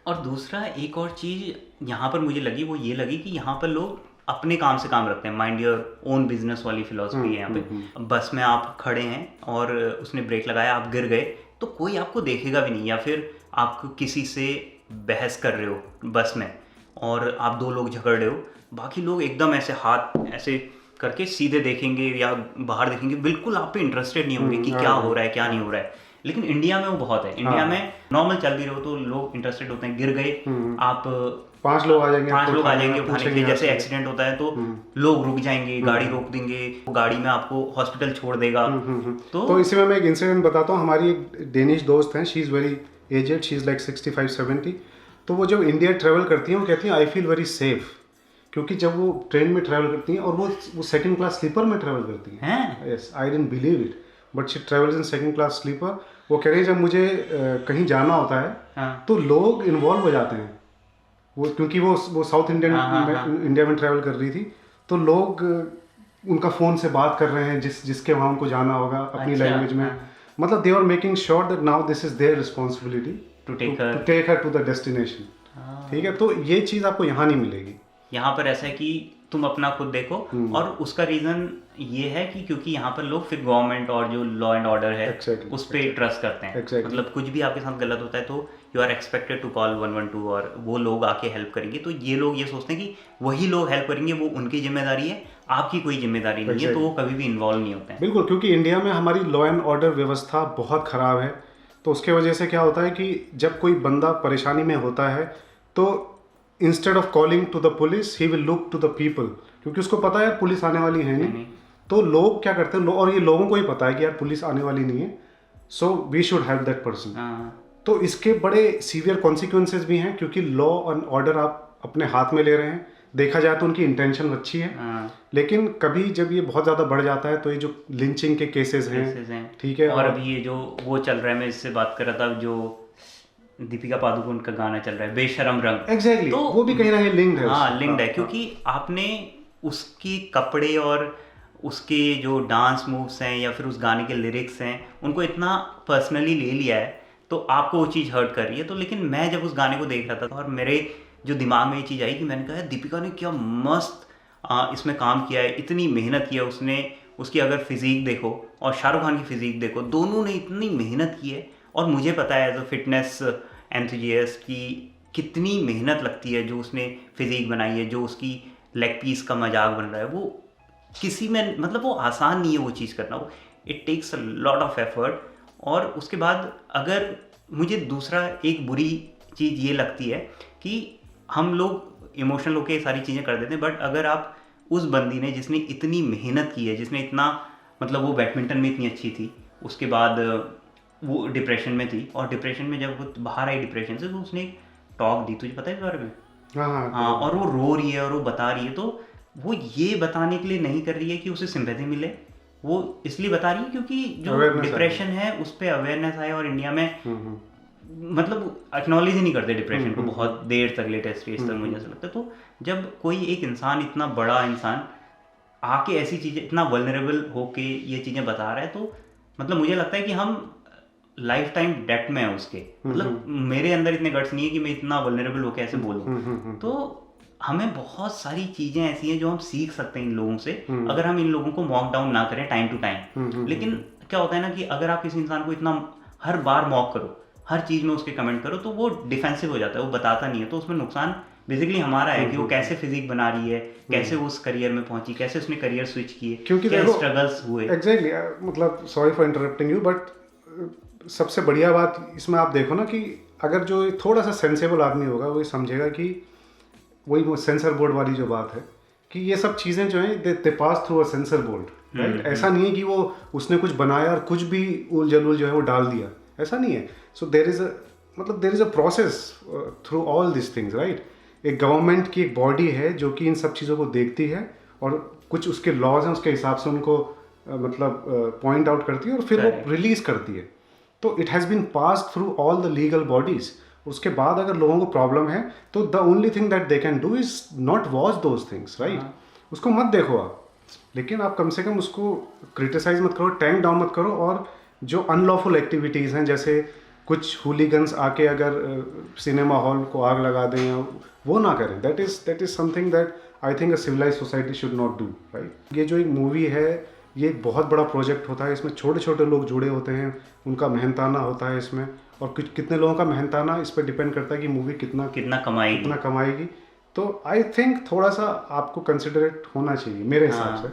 और दूसरा एक और चीज़ यहाँ पर मुझे लगी, वो ये लगी कि यहाँ पर लोग अपने काम से काम रखते हैं, माइंड योर ओन बिजनेस वाली फिलॉसफी है यहाँ पे। बस में आप खड़े हैं और उसने ब्रेक लगाया, आप गिर गए तो कोई आपको देखेगा भी नहीं, या फिर आप किसी से बहस कर रहे हो बस में और आप दो लोग झगड़ रहे हो, बाकी लोग एकदम ऐसे हाथ ऐसे करके सीधे देखेंगे या बाहर देखेंगे, बिल्कुल आप पे इंटरेस्टेड नहीं होंगे कि क्या हो रहा है क्या नहीं हो रहा है। लेकिन इंडिया में वो बहुत है, इंडिया में नॉर्मल चल भी रहे हो तो लोग इंटरेस्टेड होते हैं, गिर गए आप 5 लोग आ जाएंगे उठाने के लिए, जैसे एक्सीडेंट होता है तो लोग रुक जाएंगे, गाड़ी रोक देंगे, गाड़ी में आपको हॉस्पिटल छोड़ देगा। तो इसी में मैं एक इंसिडेंट बताता हूँ। हमारी एक डेनिश दोस्त हैं, she is very aged, she is like 65-70। तो वो जब इंडिया ट्रैवल करती हैं वो कहती हैं आई फील वेरी सेफ, क्योंकि जब वो ट्रेन में ट्रैवल करती हैं और वो सेकंड क्लास स्लीपर में ट्रैवल करती हैं। Yes, I didn't believe it, but she travels in second class sleeper. वो कह रही है जब मुझे कहीं जाना होता है तो लोग इन्वॉल्व हो जाते हैं, वो क्योंकि वो साउथ इंडियन इंडिया में ट्रैवल कर रही थी, तो लोग उनका फ़ोन से बात कर रहे हैं जिसके वहाँ उनको जाना होगा अपनी लैंग्वेज में। मतलब they are making sure that now this is their responsibility to take her to the destination. ठीक है, तो ये चीज़ आपको यहाँ नहीं मिलेगी। यहाँ पर ऐसा है कि तुम अपना खुद देखो, और उसका रीज़न ये है कि क्योंकि यहाँ पर लोग फिर गवर्नमेंट और जो लॉ एंड ऑर्डर है उस पर ट्रस्ट करते हैं। मतलब कुछ भी आपके साथ गलत होता है तो you are expected to call 112 और वो लोग आके हेल्प करेंगे। तो ये लोग ये सोचते हैं कि वही लोग हेल्प करेंगे, वो उनकी जिम्मेदारी है, आपकी कोई जिम्मेदारी नहीं है, तो वो कभी भी इन्वॉल्व नहीं होते हैं। बिल्कुल, क्योंकि इंडिया में हमारी लॉ एंड ऑर्डर व्यवस्था बहुत ख़राब है। तो उसके वजह से क्या होता है कि जब कोई बंदा परेशानी में होता है तो instead of calling to the police he will look to the people, क्योंकि उसको पता है पुलिस आने वाली है नहीं। तो लोग क्या करते हैं, और ये लोगों को ही पता है कि यार पुलिस आने वाली नहीं है, so we should help that person. तो इसके बड़े सीवियर कॉन्सिक्वेंसेज भी हैं, क्योंकि लॉ एंड ऑर्डर आप अपने हाथ में ले रहे हैं। देखा जाए तो उनकी इंटेंशन अच्छी है, लेकिन कभी जब ये बहुत ज़्यादा बढ़ जाता है तो ये जो लिंचिंग के केसेस हैं, ठीक है, और अभी ये जो वो चल रहा है, मैं इससे बात कर रहा था, जो दीपिका पादुकोण का गाना चल रहा है बेशरम रंग, एग्जैक्टली, तो वो भी कहीं ना कहीं लिंक्ड है। हाँ, लिंक्ड है, क्योंकि आपने उसके कपड़े और उसके जो डांस मूव्स हैं या फिर उस गाने के लिरिक्स हैं उनको इतना पर्सनली ले लिया है, तो आपको वो चीज़ हर्ट कर रही है। तो लेकिन मैं जब उस गाने को देख रहा था और मेरे जो दिमाग में ये चीज़ आई कि मैंने कहा दीपिका ने क्या मस्त इसमें काम किया है, इतनी मेहनत किया उसने। उसकी अगर फिज़ीक देखो और शाहरुख खान की फिज़ीक देखो, दोनों ने इतनी मेहनत की है। और मुझे पता है एज अ फिटनेस एंथुजियास्ट की कितनी मेहनत लगती है, जो उसने फिज़ीक बनाई है, जो उसकी लेग पीस का मजाक बन रहा है, वो किसी में मतलब वो आसान नहीं है वो चीज़ करना, वो it takes a lot of effort. और उसके बाद अगर मुझे दूसरा एक बुरी चीज़ ये लगती है कि हम लोग इमोशनल होकर सारी चीज़ें कर देते हैं, बट अगर आप उस बंदी ने जिसने इतनी मेहनत की है, जिसने इतना मतलब वो बैडमिंटन में इतनी अच्छी थी, उसके बाद वो डिप्रेशन में थी, और डिप्रेशन में जब वो बाहर आई डिप्रेशन से तो उसने एक टॉक दी, तुझे पता है इस बारे में? हाँ, और वो रो रही है और वो बता रही है, तो वो ये बताने के लिए नहीं कर रही है कि उसे सिंपैथी मिले, वो इसलिए बता रही है क्योंकि जो डिप्रेशन है उस पर अवेयरनेस आए। और इंडिया में मतलब एक्नॉलेज ही नहीं करते डिप्रेशन को बहुत देर तक, लेटेस्ट स्टेज तक, मुझे ऐसा लगता है। तो जब कोई एक इंसान, इतना बड़ा इंसान आके ऐसी चीज़ें, इतना वल्नरेबल होके ये चीज़ें बता रहा है, तो मतलब मुझे लगता है कि हम लाइफ टाइम डेट में है उसके। मतलब मेरे अंदर इतने गट्स नहीं है कि मैं इतना वल्नरेबल होके ऐसे बोलूँ। तो हमें बहुत सारी चीज़ें ऐसी हैं जो हम सीख सकते हैं इन लोगों से, अगर हम इन लोगों को मॉक डाउन ना करें टाइम टू टाइम। लेकिन क्या होता है ना कि अगर आप किसी इंसान को इतना हर बार मॉक करो, हर चीज़ में उसके कमेंट करो, तो वो डिफेंसिव हो जाता है, वो बताता नहीं है। तो उसमें नुकसान बेसिकली हमारा है कि वो कैसे फिजिक बना रही है, कैसे वो उस करियर में पहुंची, कैसे उसने करियर स्विच किए, क्योंकि क्या स्ट्रगल्स हुए। एग्जैक्टली, मतलब sorry for interrupting you, but सबसे बढ़िया बात इसमें आप देखो ना कि अगर जो थोड़ा सा सेंसेबल आदमी होगा वो समझेगा कि वही सेंसर बोर्ड वाली जो बात है कि ये सब चीज़ें जो हैं they pass through a censor board, right. ऐसा नहीं है कि वो उसने कुछ बनाया और कुछ भी उल जलूल जो है वो डाल दिया, ऐसा नहीं है। So there is a process through all this things, right. एक गवर्नमेंट की एक बॉडी है जो कि इन सब चीज़ों को देखती है और कुछ उसके लॉज हैं उसके हिसाब से उनको मतलब पॉइंट आउट करती है और फिर वो रिलीज़ करती है। तो it has been passed through all the legal bodies. उसके बाद अगर लोगों को प्रॉब्लम है तो the only thing that they can do is not watch those things, right. उसको मत देखो आप, लेकिन आप कम से कम उसको क्रिटिसाइज मत करो, टैंक डाउन मत करो। और जो अनलॉफुल एक्टिविटीज़ हैं, जैसे कुछ हुलीगन्स आके अगर सिनेमा हॉल को आग लगा दें या वो ना करें, that is something that I think a civilise society should not do, right. ये जो एक मूवी है ये एक बहुत बड़ा प्रोजेक्ट होता है, इसमें छोटे छोटे लोग जुड़े होते हैं, उनका मेहनताना होता है इसमें, और कितने लोगों का मेहनताना इस पर डिपेंड करता है कि मूवी कितना कमाएगी। तो आई थिंक थोड़ा सा आपको कंसिडरेट होना चाहिए मेरे हिसाब से।